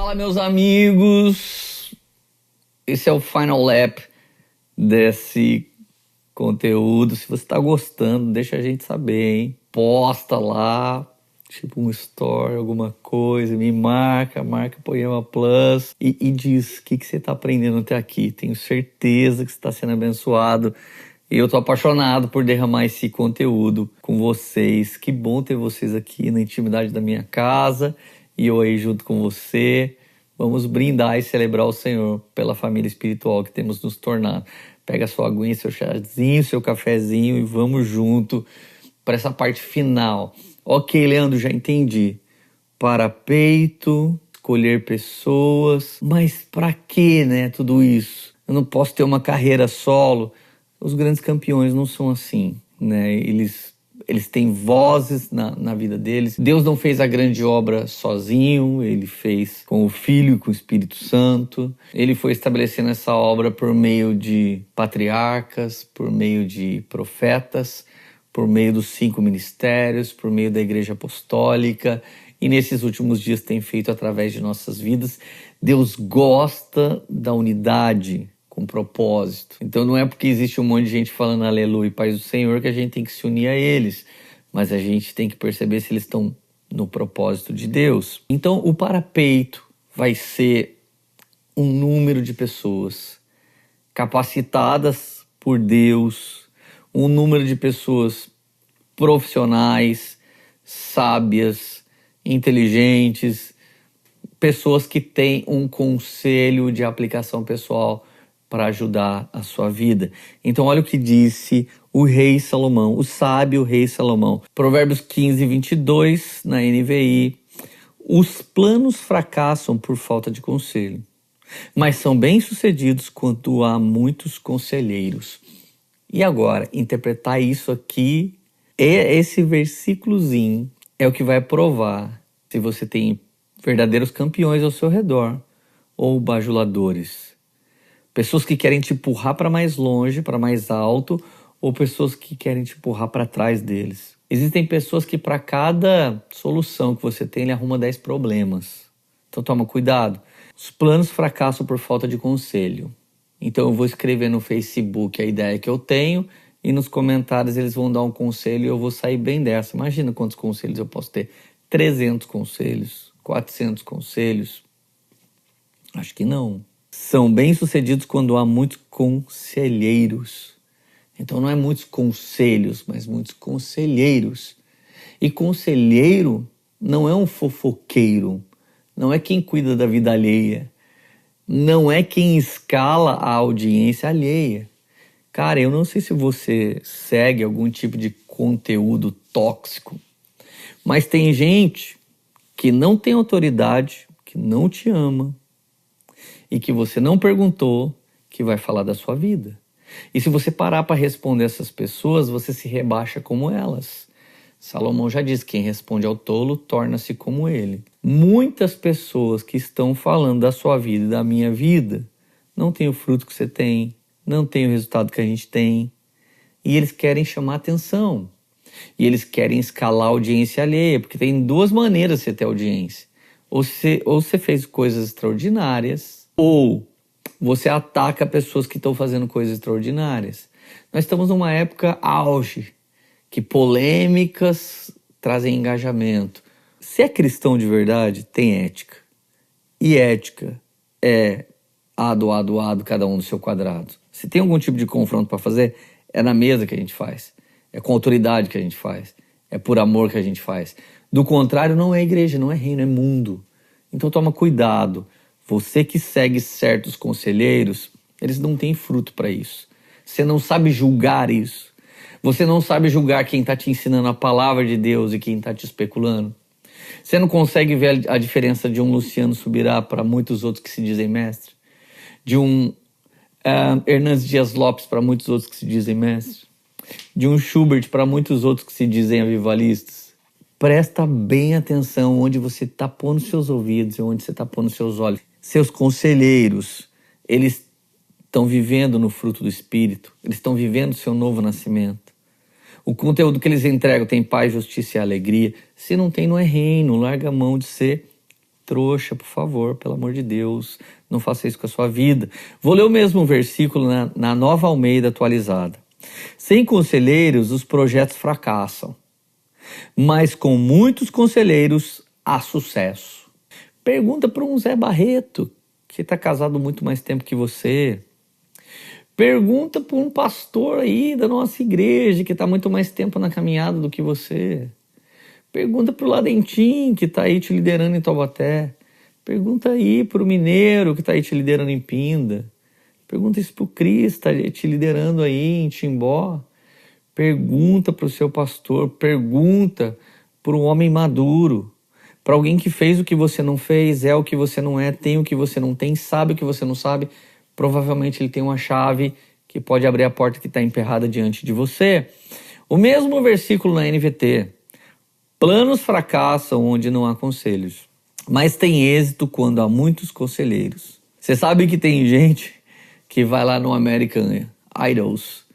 Fala, meus amigos! Esse é o Final Lap desse conteúdo. Se você tá gostando, deixa a gente saber, hein? Posta lá, tipo um story, alguma coisa, me marca Poema Plus e diz o que você tá aprendendo até aqui. Tenho certeza que você está sendo abençoado. E eu tô apaixonado por derramar esse conteúdo com vocês. Que bom ter vocês aqui na intimidade da minha casa e eu aí junto com você. Vamos brindar e celebrar o Senhor pela família espiritual que temos nos tornado. Pega sua aguinha, seu chazinho, seu cafezinho e vamos junto para essa parte final. Ok, Leandro, já entendi. Parapeito, escolher pessoas, mas para que, né, tudo isso? Eu não posso ter uma carreira solo. Os grandes campeões não são assim, né? Eles têm vozes na vida deles. Deus não fez a grande obra sozinho, Ele fez com o Filho e com o Espírito Santo. Ele foi estabelecendo essa obra por meio de patriarcas, por meio de profetas, por meio dos 5 ministérios, por meio da Igreja Apostólica. E nesses últimos dias tem feito através de nossas vidas. Deus gosta da unidade com propósito. Então não é porque existe um monte de gente falando aleluia e paz do Senhor que a gente tem que se unir a eles, mas a gente tem que perceber se eles estão no propósito de Deus. Então o parapeito vai ser um número de pessoas capacitadas por Deus, um número de pessoas profissionais, sábias, inteligentes, pessoas que têm um conselho de aplicação pessoal para ajudar a sua vida. Então olha o que disse o rei Salomão, o sábio rei Salomão. Provérbios 15, 22, na NVI. Os planos fracassam por falta de conselho, mas são bem-sucedidos quando há muitos conselheiros. E agora, interpretar isso aqui, esse versículozinho é o que vai provar se você tem verdadeiros campeões ao seu redor ou bajuladores. Pessoas que querem te empurrar para mais longe, para mais alto, ou pessoas que querem te empurrar para trás deles. Existem pessoas que para cada solução que você tem, ele arruma 10 problemas. Então toma cuidado. Os planos fracassam por falta de conselho. Então eu vou escrever no Facebook a ideia que eu tenho e nos comentários eles vão dar um conselho e eu vou sair bem dessa. Imagina quantos conselhos eu posso ter. 300 conselhos, 400 conselhos. Acho que não. São bem-sucedidos quando há muitos conselheiros. Então não é muitos conselhos, mas muitos conselheiros. E conselheiro não é um fofoqueiro, não é quem cuida da vida alheia, não é quem escala a audiência alheia. Cara, eu não sei se você segue algum tipo de conteúdo tóxico, mas tem gente que não tem autoridade, que não te ama, e que você não perguntou, que vai falar da sua vida. E se você parar para responder essas pessoas, você se rebaixa como elas. Salomão já diz, quem responde ao tolo torna-se como ele. Muitas pessoas que estão falando da sua vida e da minha vida não têm o fruto que você tem, não têm o resultado que a gente tem. E eles querem chamar atenção. E eles querem escalar a audiência alheia, porque tem 2 maneiras de você ter audiência. Ou você fez coisas extraordinárias, ou você ataca pessoas que estão fazendo coisas extraordinárias. Nós estamos numa época auge, que polêmicas trazem engajamento. Se é cristão de verdade, tem ética. E ética é ado, cada um no seu quadrado. Se tem algum tipo de confronto para fazer, é na mesa que a gente faz. É com autoridade que a gente faz. É por amor que a gente faz. Do contrário, não é igreja, não é reino, é mundo. Então toma cuidado. Você que segue certos conselheiros, eles não têm fruto para isso. Você não sabe julgar isso. Você não sabe julgar quem está te ensinando a palavra de Deus e quem está te especulando. Você não consegue ver a diferença de um Luciano Subirá para muitos outros que se dizem mestre. De um Hernandes Dias Lopes para muitos outros que se dizem mestre. De um Schubert para muitos outros que se dizem avivalistas. Presta bem atenção onde você está pondo seus ouvidos e onde você está pondo seus olhos. Seus conselheiros, eles estão vivendo no fruto do Espírito, eles estão vivendo o seu novo nascimento. O conteúdo que eles entregam tem paz, justiça e alegria. Se não tem, não é reino, larga a mão de ser trouxa, por favor, pelo amor de Deus, não faça isso com a sua vida. Vou ler o mesmo versículo na Nova Almeida atualizada. Sem conselheiros, os projetos fracassam, mas com muitos conselheiros, há sucesso. Pergunta para um Zé Barreto, que está casado muito mais tempo que você. Pergunta para um pastor aí da nossa igreja, que está muito mais tempo na caminhada do que você. Pergunta para o Ladentim, que está aí te liderando em Taubaté. Pergunta aí para o Mineiro, que está aí te liderando em Pinda. Pergunta isso para o Cris, que está te liderando aí em Timbó. Pergunta para o seu pastor, pergunta para um homem maduro, para alguém que fez o que você não fez, é o que você não é, tem o que você não tem, sabe o que você não sabe. Provavelmente ele tem uma chave que pode abrir a porta que está emperrada diante de você. O mesmo versículo na NVT. Planos fracassam onde não há conselhos, mas tem êxito quando há muitos conselheiros. Você sabe que tem gente que vai lá no American Idols,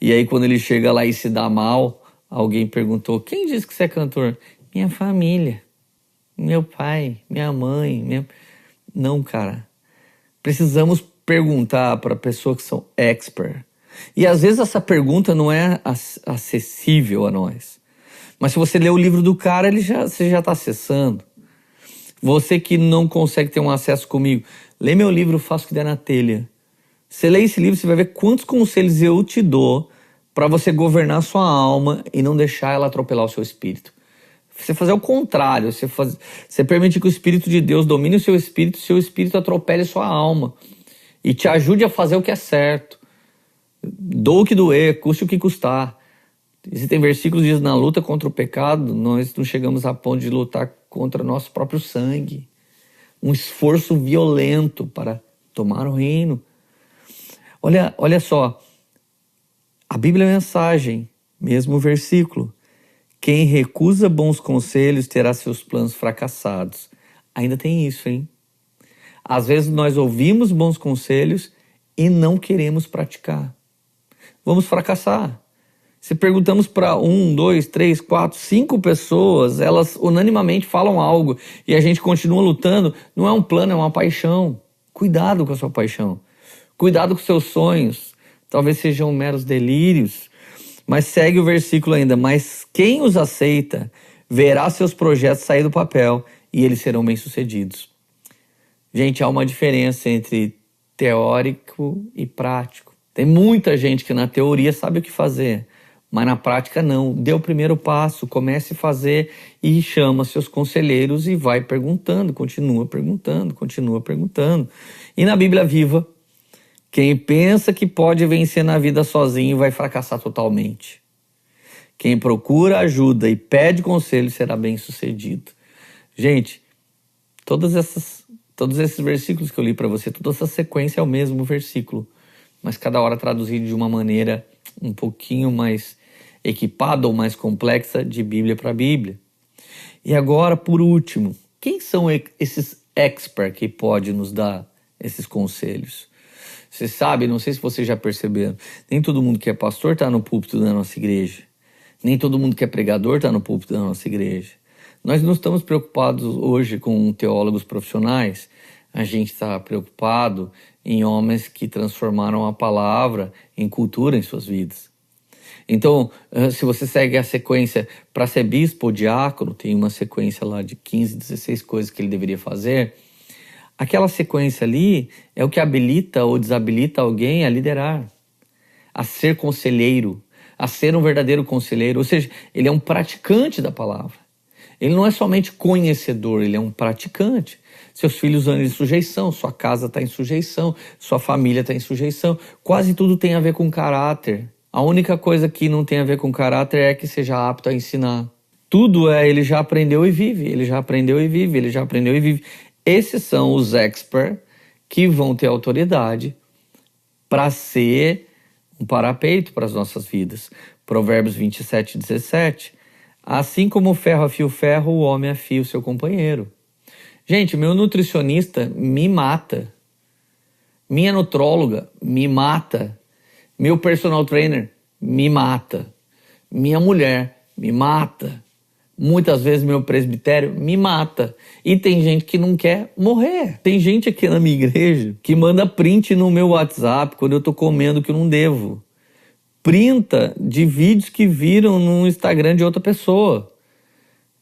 e aí quando ele chega lá e se dá mal, alguém perguntou, quem disse que você é cantor? Minha família, meu pai, minha mãe. Não, cara. Precisamos perguntar para pessoas que são expert. E às vezes essa pergunta não é acessível a nós. Mas se você ler o livro do cara, você já está acessando. Você que não consegue ter um acesso comigo, lê meu livro Faça o que der na telha. Você lê esse livro, você vai ver quantos conselhos eu te dou para você governar sua alma e não deixar ela atropelar o seu espírito. Você fazer o contrário, você permitir que o Espírito de Deus domine o seu espírito atropele sua alma e te ajude a fazer o que é certo. Doa o que doer, custe o que custar. Existem versículos que dizem, na luta contra o pecado, nós não chegamos a ponto de lutar contra nosso próprio sangue. Um esforço violento para tomar o reino. Olha só, a Bíblia é mensagem, mesmo versículo. Quem recusa bons conselhos terá seus planos fracassados. Ainda tem isso, hein? Às vezes nós ouvimos bons conselhos e não queremos praticar. Vamos fracassar. Se perguntamos para 1, 2, 3, 4, 5 pessoas, elas unanimamente falam algo e a gente continua lutando, não é um plano, é uma paixão. Cuidado com a sua paixão. Cuidado com seus sonhos. Talvez sejam meros delírios. Mas segue o versículo ainda. Mas quem os aceita verá seus projetos sair do papel e eles serão bem-sucedidos. Gente, há uma diferença entre teórico e prático. Tem muita gente que na teoria sabe o que fazer, mas na prática não. Dê o primeiro passo, comece a fazer e chama seus conselheiros e vai perguntando, continua perguntando. E na Bíblia Viva, quem pensa que pode vencer na vida sozinho vai fracassar totalmente. Quem procura ajuda e pede conselho será bem-sucedido. Gente, todos esses versículos que eu li para você, toda essa sequência é o mesmo versículo, mas cada hora traduzido de uma maneira um pouquinho mais equipada ou mais complexa de Bíblia para Bíblia. E agora, por último, quem são esses experts que podem nos dar esses conselhos? Você sabe, não sei se vocês já perceberam, nem todo mundo que é pastor está no púlpito da nossa igreja. Nem todo mundo que é pregador está no púlpito da nossa igreja. Nós não estamos preocupados hoje com teólogos profissionais, a gente está preocupado em homens que transformaram a palavra em cultura em suas vidas. Então, se você segue a sequência para ser bispo ou diácono, tem uma sequência lá de 15, 16 coisas que ele deveria fazer. Aquela sequência ali é o que habilita ou desabilita alguém a liderar, a ser conselheiro, a ser um verdadeiro conselheiro. Ou seja, ele é um praticante da palavra. Ele não é somente conhecedor, ele é um praticante. Seus filhos andam em sujeição, sua casa está em sujeição, sua família está em sujeição. Quase tudo tem a ver com caráter. A única coisa que não tem a ver com caráter é que seja apto a ensinar. Tudo ele já aprendeu e vive, ele já aprendeu e vive, ele já aprendeu e vive. Esses são os experts que vão ter autoridade para ser um parapeito para as nossas vidas. Provérbios 27, 17. Assim como o ferro afia o ferro, o homem afia o seu companheiro. Gente, meu nutricionista me mata. Minha nutróloga me mata. Meu personal trainer me mata. Minha mulher me mata. Muitas vezes meu presbitério me mata. E tem gente que não quer morrer. Tem gente aqui na minha igreja que manda print no meu WhatsApp quando eu tô comendo que eu não devo. Printa de vídeos que viram no Instagram de outra pessoa.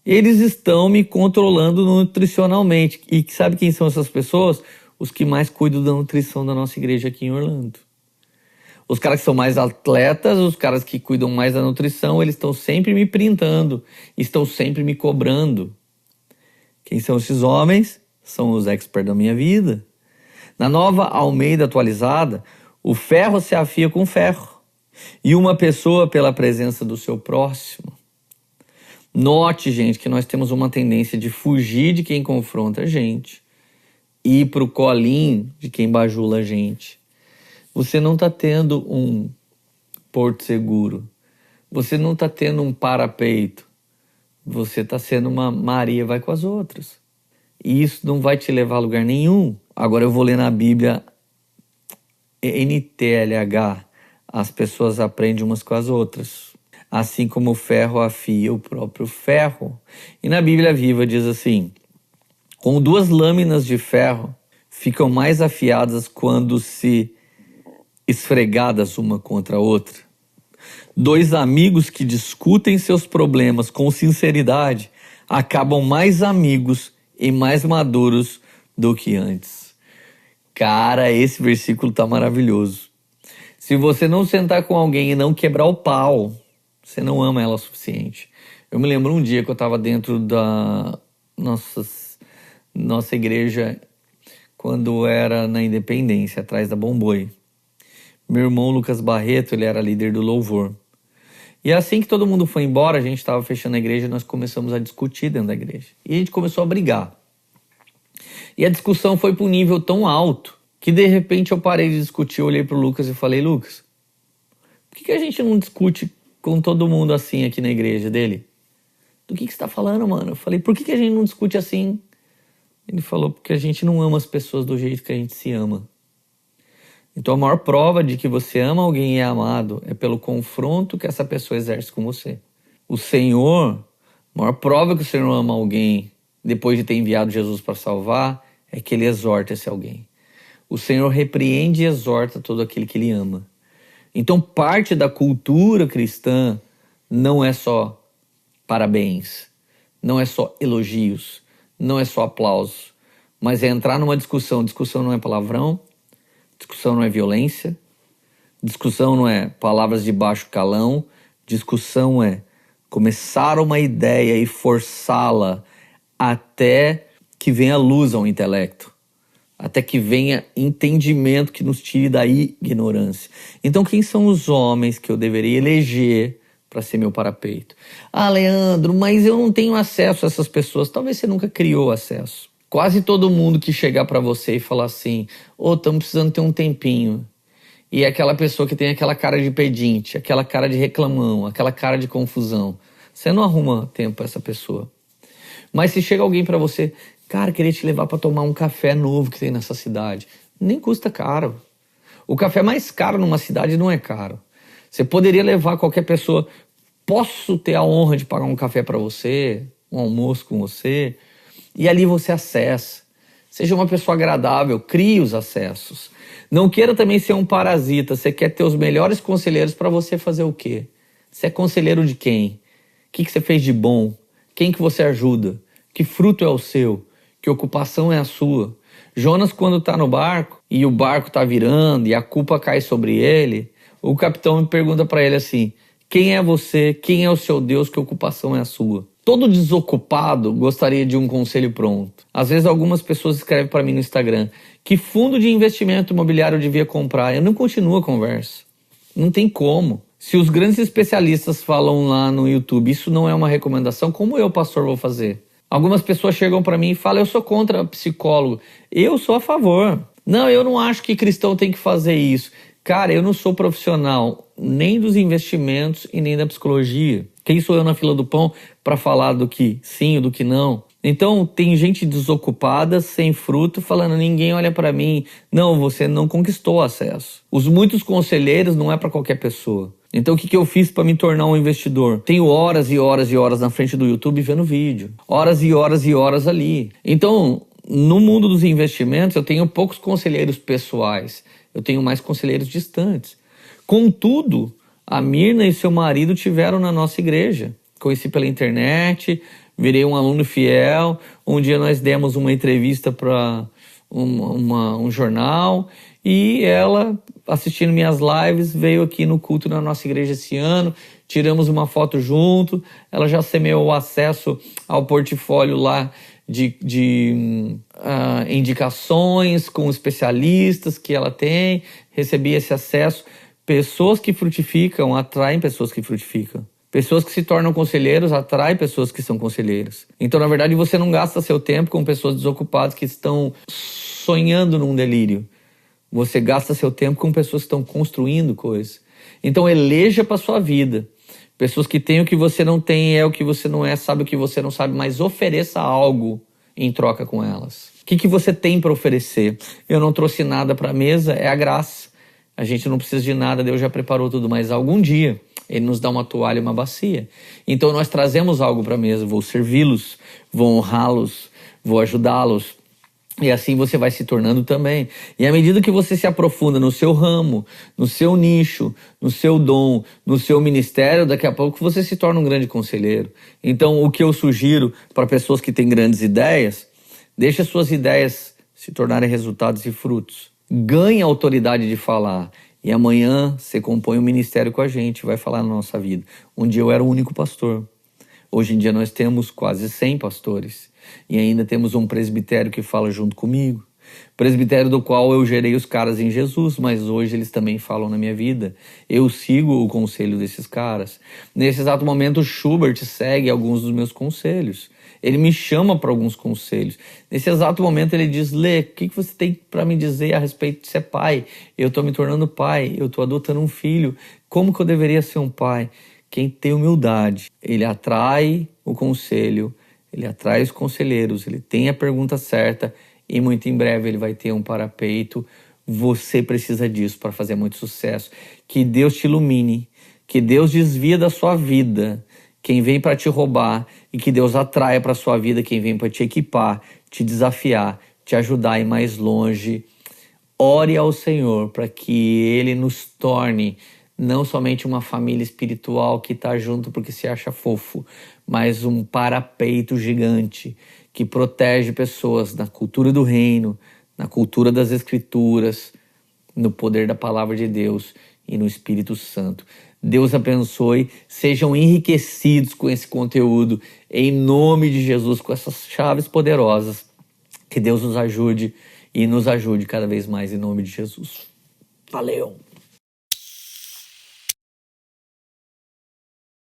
Eles estão me controlando nutricionalmente. E sabe quem são essas pessoas? Os que mais cuidam da nutrição da nossa igreja aqui em Orlando. Os caras que são mais atletas, os caras que cuidam mais da nutrição, eles estão sempre me printando, estão sempre me cobrando. Quem são esses homens? São os experts da minha vida. Na Nova Almeida atualizada, o ferro se afia com ferro. E uma pessoa pela presença do seu próximo. Note, gente, que nós temos uma tendência de fugir de quem confronta a gente e ir pro colinho de quem bajula a gente. Você não está tendo um porto seguro. Você não está tendo um parapeito. Você está sendo uma Maria vai com as outras. E isso não vai te levar a lugar nenhum. Agora eu vou ler na Bíblia NTLH. As pessoas aprendem umas com as outras. Assim como o ferro afia o próprio ferro. E na Bíblia Viva diz assim: com 2 lâminas de ferro ficam mais afiadas quando se esfregadas uma contra a outra. 2 amigos que discutem seus problemas com sinceridade acabam mais amigos e mais maduros do que antes. Cara, esse versículo tá maravilhoso. Se você não sentar com alguém e não quebrar o pau, você não ama ela o suficiente. Eu me lembro um dia que eu estava dentro da nossa igreja quando era na Independência, atrás da Bomboi. Meu irmão Lucas Barreto, ele era líder do louvor. E assim que todo mundo foi embora, a gente estava fechando a igreja e nós começamos a discutir dentro da igreja. E a gente começou a brigar. E a discussão foi para um nível tão alto que de repente eu parei de discutir, eu olhei para o Lucas e falei: Lucas, por que a gente não discute com todo mundo assim aqui na igreja dele? Do que você está falando, mano? Eu falei: por que a gente não discute assim? Ele falou: porque a gente não ama as pessoas do jeito que a gente se ama. Então a maior prova de que você ama alguém e é amado é pelo confronto que essa pessoa exerce com você. O Senhor, a maior prova que o Senhor ama alguém depois de ter enviado Jesus para salvar é que ele exorta esse alguém. O Senhor repreende e exorta todo aquele que ele ama. Então parte da cultura cristã não é só parabéns, não é só elogios, não é só aplausos, mas é entrar numa discussão. Discussão não é palavrão, discussão não é violência, discussão não é palavras de baixo calão, discussão é começar uma ideia e forçá-la até que venha luz ao intelecto, até que venha entendimento que nos tire da ignorância. Então quem são os homens que eu deveria eleger para ser meu parapeito? Ah, Leandro, mas eu não tenho acesso a essas pessoas. Talvez você nunca criou acesso. Quase todo mundo que chegar para você e falar assim: ô, estamos precisando ter um tempinho. E é aquela pessoa que tem aquela cara de pedinte, aquela cara de reclamão, aquela cara de confusão. Você não arruma tempo para essa pessoa. Mas se chega alguém para você: cara, queria te levar para tomar um café novo que tem nessa cidade. Nem custa caro. O café mais caro numa cidade não é caro. Você poderia levar qualquer pessoa. Posso ter a honra de pagar um café para você, um almoço com você? E ali você acessa. Seja uma pessoa agradável, crie os acessos. Não queira também ser um parasita. Você quer ter os melhores conselheiros para você fazer o quê? Você é conselheiro de quem? O que você fez de bom? Quem que você ajuda? Que fruto é o seu? Que ocupação é a sua? Jonas, quando está no barco e o barco está virando e a culpa cai sobre ele, o capitão pergunta para ele assim: quem é você? Quem é o seu Deus? Que ocupação é a sua? Todo desocupado gostaria de um conselho pronto. Às vezes algumas pessoas escrevem para mim no Instagram: que fundo de investimento imobiliário eu devia comprar? Eu não continuo a conversa. Não tem como. Se os grandes especialistas falam lá no YouTube, isso não é uma recomendação, como eu, pastor, vou fazer? Algumas pessoas chegam para mim e falam: eu sou contra psicólogo. Eu sou a favor. Não, eu não acho que cristão tem que fazer isso. Cara, eu não sou profissional nem dos investimentos e nem da psicologia. Quem sou eu na fila do pão para falar do que sim ou do que não? Então tem gente desocupada, sem fruto, falando: ninguém olha para mim. Não, você não conquistou acesso. Os muitos conselheiros não é para qualquer pessoa. Então o que eu fiz para me tornar um investidor? Tenho horas e horas e horas na frente do YouTube vendo vídeo. Horas e horas e horas ali. Então, no mundo dos investimentos, eu tenho poucos conselheiros pessoais. Eu tenho mais conselheiros distantes. Contudo, a Mirna e seu marido tiveram na nossa igreja. Conheci pela internet, virei um aluno fiel. Um dia nós demos uma entrevista para um jornal e ela, assistindo minhas lives, veio aqui no culto na nossa igreja esse ano. Tiramos uma foto junto. Ela já semeou o acesso ao portfólio lá de indicações com especialistas que ela tem. Recebi esse acesso. Pessoas que frutificam atraem pessoas que frutificam. Pessoas que se tornam conselheiros atraem pessoas que são conselheiros. Então, na verdade, você não gasta seu tempo com pessoas desocupadas que estão sonhando num delírio. Você gasta seu tempo com pessoas que estão construindo coisas. Então, eleja para sua vida. Pessoas que têm o que você não tem, é o que você não é, sabe o que você não sabe, mas ofereça algo em troca com elas. O que você tem para oferecer? Eu não trouxe nada para a mesa, é a graça. A gente não precisa de nada, Deus já preparou tudo, mas algum dia Ele nos dá uma toalha e uma bacia. Então nós trazemos algo para a mesa, vou servi-los, vou honrá-los, vou ajudá-los. E assim você vai se tornando também. E à medida que você se aprofunda no seu ramo, no seu nicho, no seu dom, no seu ministério, daqui a pouco você se torna um grande conselheiro. Então o que eu sugiro para pessoas que têm grandes ideias, deixe as suas ideias se tornarem resultados e frutos. Ganhe a autoridade de falar. E amanhã você compõe um ministério com a gente, vai falar na nossa vida. Um dia eu era o único pastor. Hoje em dia nós temos quase 100 pastores. E ainda temos um presbitério que fala junto comigo. Presbitério do qual eu gerei os caras em Jesus, mas hoje eles também falam na minha vida. Eu sigo o conselho desses caras. Nesse exato momento o Schubert segue alguns dos meus conselhos. Ele me chama para alguns conselhos. Nesse exato momento ele diz: Lê, o que você tem para me dizer a respeito de ser pai? Eu estou me tornando pai, eu estou adotando um filho. Como que eu deveria ser um pai? Quem tem humildade, ele atrai o conselho, ele atrai os conselheiros, ele tem a pergunta certa e muito em breve ele vai ter um parapeito. Você precisa disso para fazer muito sucesso. Que Deus te ilumine, que Deus desvia da sua vida quem vem para te roubar e que Deus atraia para a sua vida quem vem para te equipar, te desafiar, te ajudar a ir mais longe. Ore ao Senhor para que Ele nos torne não somente uma família espiritual que está junto porque se acha fofo, mas um parapeito gigante que protege pessoas na cultura do reino, na cultura das Escrituras, no poder da palavra de Deus e no Espírito Santo. Deus abençoe, sejam enriquecidos com esse conteúdo, em nome de Jesus, com essas chaves poderosas. Que Deus nos ajude e nos ajude cada vez mais, em nome de Jesus. Valeu!